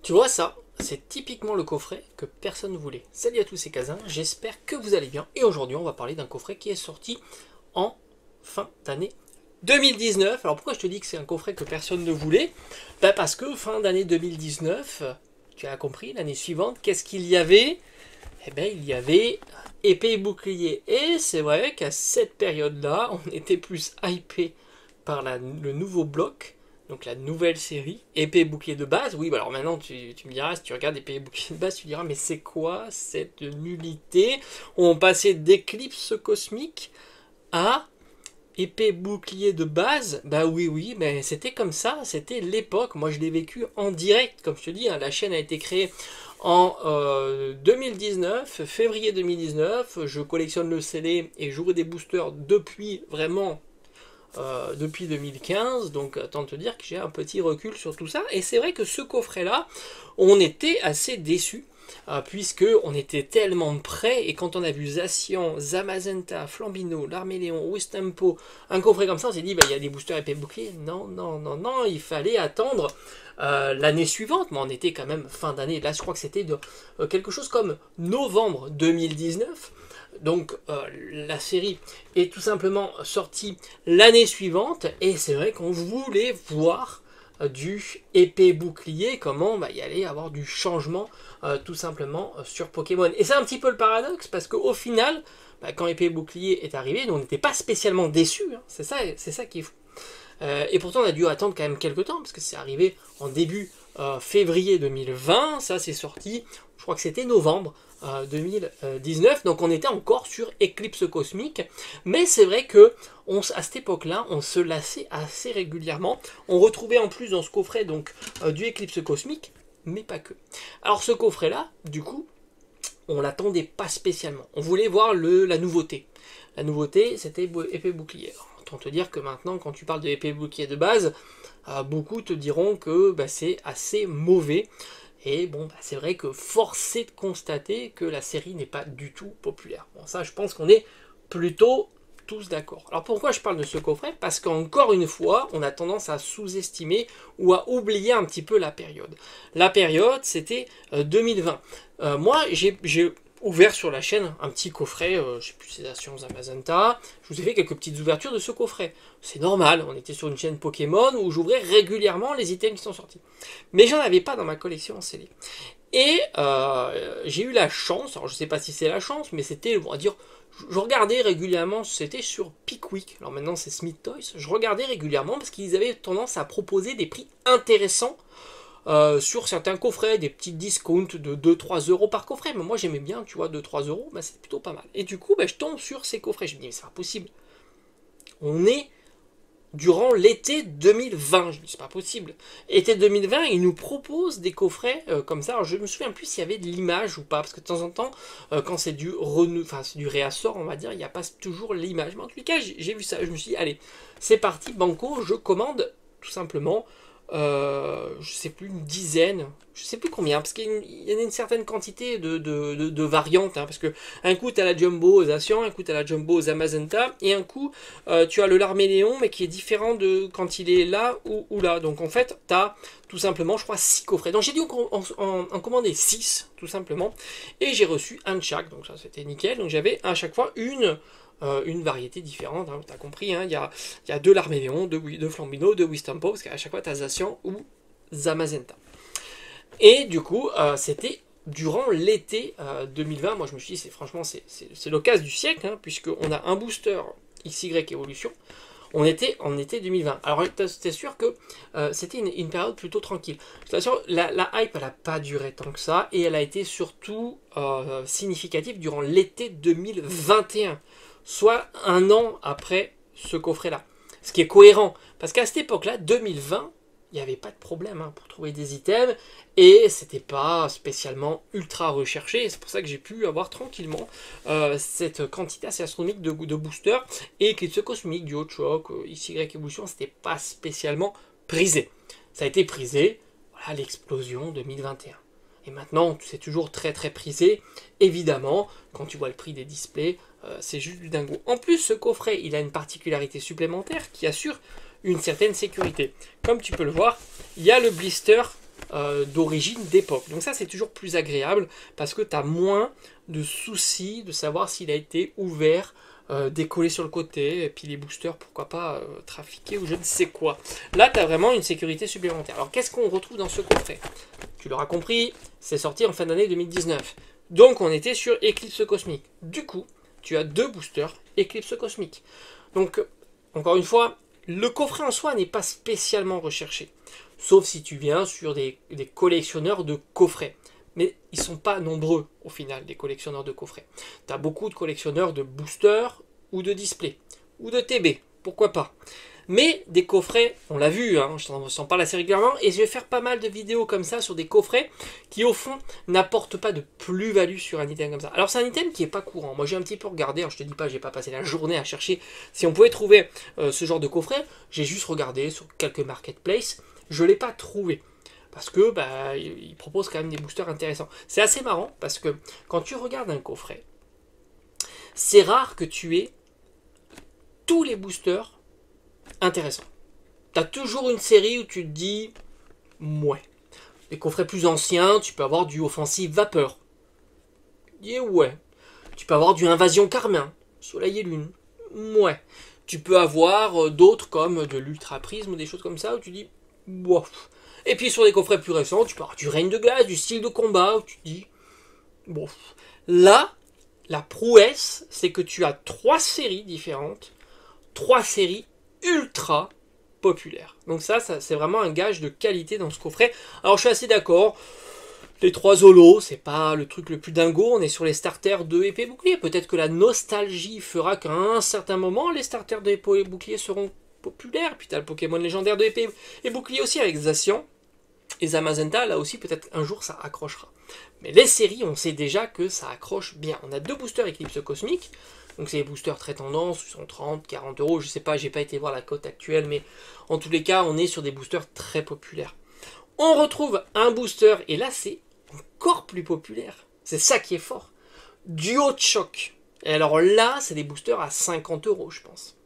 Tu vois ça, c'est typiquement le coffret que personne ne voulait. Salut à tous, c'est Kazin, j'espère que vous allez bien. Et aujourd'hui, on va parler d'un coffret qui est sorti en fin d'année 2019. Alors pourquoi je te dis que c'est un coffret que personne ne voulait? Parce que fin d'année 2019, tu as compris, l'année suivante, qu'est-ce qu'il y avait? Eh bien, il y avait épée et bouclier. Et c'est vrai qu'à cette période-là, on était plus hypé par le nouveau bloc, donc la nouvelle série, épée et bouclier de base. Oui, bah alors maintenant, tu me diras, si tu regardes épée et bouclier de base, tu diras, mais c'est quoi cette nullité? On passait d'éclipse cosmique à épée bouclier de base. Bah oui, mais c'était comme ça, c'était l'époque. Moi, je l'ai vécu en direct, comme je te dis, hein, la chaîne a été créée en 2019, février 2019. Je collectionne le scellé et j'ouvre des boosters depuis vraiment depuis 2015, donc autant te dire que j'ai un petit recul sur tout ça. Et c'est vrai que ce coffret-là, on était assez déçus, puisque on était tellement prêts, et quand on a vu Zacian, Zamazenta, Flambino, l'Arméléon, Wistempo, un coffret comme ça, on s'est dit, bah, il y a des boosters épée bouclier. Non, il fallait attendre l'année suivante, mais on était quand même fin d'année. Là, je crois que c'était quelque chose comme novembre 2019. Donc la série est tout simplement sortie l'année suivante, et c'est vrai qu'on voulait voir du épée bouclier, comment il y allait avoir du changement tout simplement sur Pokémon. Et c'est un petit peu le paradoxe, parce qu'au final, quand épée bouclier est arrivé, on n'était pas spécialement déçus, hein. C'est ça qui est fou. Et pourtant, on a dû attendre quand même quelques temps, parce que c'est arrivé en début février 2020, ça c'est sorti, je crois que c'était novembre 2019, donc on était encore sur Éclipse Cosmique, mais c'est vrai que à cette époque-là, on se lassait assez régulièrement. On retrouvait en plus dans ce coffret donc du Éclipse Cosmique, mais pas que. Alors ce coffret-là, du coup, on l'attendait pas spécialement. On voulait voir la nouveauté. La nouveauté, c'était épée bouclier. Autant te dire que maintenant, quand tu parles de épée bouclier de base, beaucoup te diront que c'est assez mauvais. Et bon, c'est vrai que force est de constater que la série n'est pas du tout populaire. Bon, ça, je pense qu'on est plutôt tous d'accord. Alors pourquoi je parle de ce coffret? Parce qu'encore une fois, on a tendance à sous-estimer ou à oublier un petit peu la période. La période, c'était 2020. Moi, j'ai ouvert sur la chaîne un petit coffret, je sais plus, c'est Assurance Amazonta. Je vous ai fait quelques petites ouvertures de ce coffret. C'est normal, on était sur une chaîne Pokémon où j'ouvrais régulièrement les items qui sont sortis. Mais j'en avais pas dans ma collection en CD. Et j'ai eu la chance, alors je sais pas si c'est la chance, mais c'était, on va dire, je regardais régulièrement, c'était sur Pickwick, alors maintenant c'est Smith Toys, je regardais régulièrement parce qu'ils avaient tendance à proposer des prix intéressants sur certains coffrets, des petits discounts de 2-3 euros par coffret. Mais moi j'aimais bien, tu vois, 2-3 euros, c'est plutôt pas mal. Et du coup, je tombe sur ces coffrets. Je me dis, mais c'est pas possible. On est durant l'été 2020. Je me dis, c'est pas possible. Été 2020, ils nous proposent des coffrets comme ça. Alors je me souviens plus s'il y avait de l'image ou pas, parce que de temps en temps, quand c'est du c'est du réassort, on va dire, il n'y a pas toujours l'image. Mais en tout cas, j'ai vu ça. Je me suis dit, allez, c'est parti, banco, je commande tout simplement. Je sais plus, une dizaine, je sais plus combien, parce qu'il y a une certaine quantité de variantes, hein, parce que un coup tu as la Jumbo Zacian, un coup tu as la Jumbo Zamazenta, et un coup tu as le Larméléon, mais qui est différent de quand il est là ou là. Donc en fait, tu as tout simplement, je crois, 6 coffrets. Donc j'ai dû en commander 6, tout simplement, et j'ai reçu un de chaque, donc ça c'était nickel. Donc j'avais à chaque fois une variété différente, hein, tu as compris, hein, il y a de l'Arméléon, de Flambino, de Wistempo, parce qu'à chaque fois tu as Zacian ou Zamazenta. Et du coup, c'était durant l'été 2020, moi je me suis dit, franchement, c'est l'occasion du siècle, hein, puisqu'on a un booster XY Evolution, on était en été 2020. Alors, c'était sûr que c'était une période plutôt tranquille. Je t'assure, la hype, elle n'a pas duré tant que ça, et elle a été surtout significative durant l'été 2021. Soit un an après ce coffret-là. Ce qui est cohérent. Parce qu'à cette époque-là, 2020, il n'y avait pas de problème pour trouver des items. Et c'était pas spécialement ultra recherché. Et c'est pour ça que j'ai pu avoir tranquillement cette quantité assez astronomique de boosters. Et Eclipse Cosmique, du Hot Shock, XY Evolution, c'était pas spécialement prisé. Ça a été prisé, voilà, l'explosion 2021. Et maintenant, c'est toujours très très prisé. Évidemment, quand tu vois le prix des displays, c'est juste du dingo. En plus, ce coffret, il a une particularité supplémentaire qui assure une certaine sécurité. Comme tu peux le voir, il y a le blister d'origine, d'époque. Donc ça, c'est toujours plus agréable parce que tu as moins de soucis de savoir s'il a été ouvert, décollé sur le côté, et puis les boosters, pourquoi pas trafiquer ou je ne sais quoi. Là, tu as vraiment une sécurité supplémentaire. Alors, qu'est-ce qu'on retrouve dans ce coffret? Tu l'auras compris, c'est sorti en fin d'année 2019. Donc, on était sur Eclipse Cosmique. Du coup, tu as 2 boosters Eclipse Cosmique. Donc, encore une fois, le coffret en soi n'est pas spécialement recherché. Sauf si tu viens sur des collectionneurs de coffrets. Mais ils ne sont pas nombreux au final, des collectionneurs de coffrets. Tu as beaucoup de collectionneurs de boosters ou de displays. Ou de TB, pourquoi pas. Mais des coffrets, on l'a vu, hein, je t'en parle assez régulièrement, et je vais faire pas mal de vidéos comme ça sur des coffrets qui au fond n'apportent pas de plus-value sur un item comme ça. Alors c'est un item qui n'est pas courant, moi j'ai un petit peu regardé, alors je te dis pas, j'ai pas passé la journée à chercher si on pouvait trouver ce genre de coffret, j'ai juste regardé sur quelques marketplaces, je ne l'ai pas trouvé. Parce que il propose quand même des boosters intéressants. C'est assez marrant parce que quand tu regardes un coffret, c'est rare que tu aies tous les boosters intéressant. Tu as toujours une série où tu te dis, ouais. Les coffrets plus anciens, tu peux avoir du Offensive Vapeur. Et ouais. Tu peux avoir du Invasion Carmin, Soleil et Lune. Ouais. Tu peux avoir d'autres comme de l'Ultra Prisme ou des choses comme ça où tu dis, bof. Et puis sur des coffrets plus récents, tu peux avoir du Règne de Glace, du Style de Combat où tu te dis, bof. Là, la prouesse, c'est que tu as 3 séries différentes, 3 séries ultra populaire. Donc ça c'est vraiment un gage de qualité dans ce coffret. Alors je suis assez d'accord, les 3 holos, c'est pas le truc le plus dingo, on est sur les starters de épée bouclier. Peut-être que la nostalgie fera qu'à un certain moment, les starters de épée et bouclier seront populaires. Puis tu as le Pokémon légendaire de épée et bouclier aussi avec Zacian. Et Zamazenta, là aussi, peut-être un jour ça accrochera. Mais les séries, on sait déjà que ça accroche bien. On a 2 boosters Eclipse Cosmique. Donc c'est des boosters très tendance, 130, 40 euros, je sais pas, j'ai pas été voir la cote actuelle, mais en tous les cas, on est sur des boosters très populaires. On retrouve un booster, et là c'est encore plus populaire. C'est ça qui est fort. Duo Choc. Et alors là, c'est des boosters à 50 euros, je pense.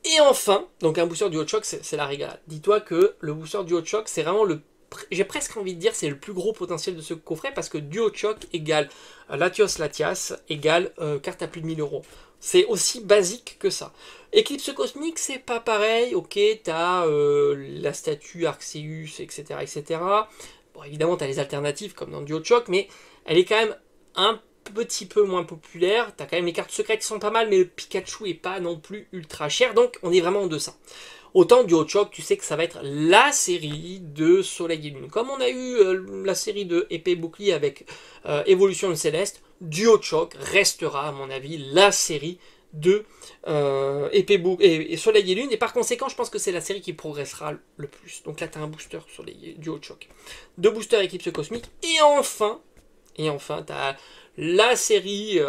Et enfin, donc un booster Duo Choc, c'est la régalade. Dis-toi que le booster Duo Choc, c'est vraiment j'ai presque envie de dire c'est le plus gros potentiel de ce coffret parce que Duo Choc égale Latios Latias égale carte à plus de 1000 euros. C'est aussi basique que ça. Eclipse Cosmique, c'est pas pareil. Ok, t'as la statue Arceus, etc. etc. Bon, évidemment, t'as les alternatives comme dans Duo Choc, mais elle est quand même un petit peu moins populaire. T'as quand même les cartes secrètes qui sont pas mal, mais le Pikachu est pas non plus ultra cher, donc on est vraiment en deçà. Autant Duo Choc, tu sais que ça va être la série de Soleil et Lune. Comme on a eu la série de épée bouclier avec Évolution de Céleste, Duo Choc restera, à mon avis, la série de et Soleil et Lune. Et par conséquent, je pense que c'est la série qui progressera le plus. Donc là, tu as un booster Soleil Duo Choc. 2 boosters Eclipse Cosmique. Et enfin, tu as la série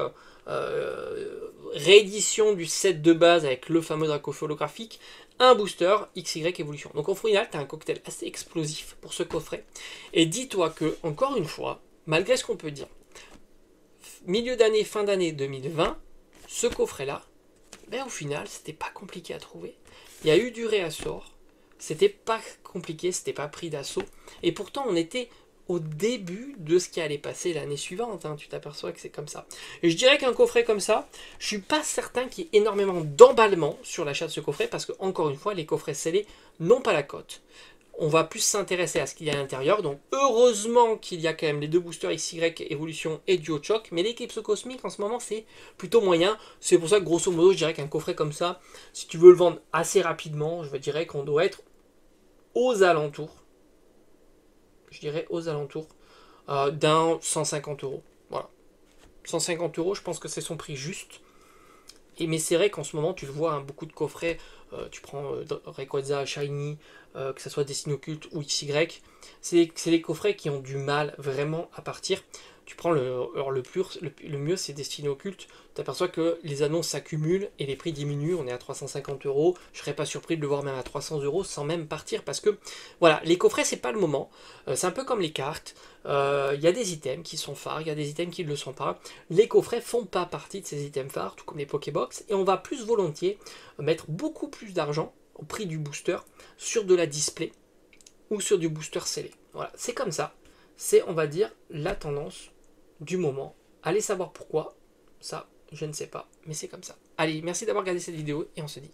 réédition du set de base avec le fameux Dracofeu holographique, un booster XY Evolution. Donc au final, tu as un cocktail assez explosif pour ce coffret. Et dis-toi que, encore une fois, malgré ce qu'on peut dire, milieu d'année, fin d'année 2020, ce coffret-là, au final, c'était pas compliqué à trouver. Il y a eu du réassort, c'était pas compliqué, c'était pas pris d'assaut. Et pourtant, on était au début de ce qui allait passer l'année suivante, hein, tu t'aperçois que c'est comme ça. Et je dirais qu'un coffret comme ça, je suis pas certain qu'il y ait énormément d'emballement sur l'achat de ce coffret, parce que encore une fois, les coffrets scellés n'ont pas la cote. On va plus s'intéresser à ce qu'il y a à l'intérieur, donc heureusement qu'il y a quand même les 2 boosters XY Evolution et Duo Choc, mais l'Eclipse Cosmique en ce moment c'est plutôt moyen, c'est pour ça que grosso modo je dirais qu'un coffret comme ça, si tu veux le vendre assez rapidement, je dirais qu'on doit être aux alentours, d'un 150 euros. Voilà. 150 euros, je pense que c'est son prix juste. Mais c'est vrai qu'en ce moment, tu le vois, hein, beaucoup de coffrets, tu prends Rayquaza, Shiny, que ce soit Destiny Occulte ou XY, c'est les coffrets qui ont du mal vraiment à partir. Tu prends le mieux, c'est Destiny Occulte. Tu aperçois que les annonces s'accumulent et les prix diminuent. On est à 350 euros. Je serais pas surpris de le voir même à 300 euros sans même partir parce que voilà, les coffrets, c'est pas le moment. C'est un peu comme les cartes. Il y a des items qui sont phares, il y a des items qui ne le sont pas. Les coffrets font pas partie de ces items phares, tout comme les Pokébox. Et on va plus volontiers mettre beaucoup plus d'argent au prix du booster sur de la display ou sur du booster scellé. Voilà, c'est comme ça. C'est, on va dire, la tendance du moment. Allez savoir pourquoi, ça, je ne sais pas, mais c'est comme ça. Allez, merci d'avoir regardé cette vidéo et on se dit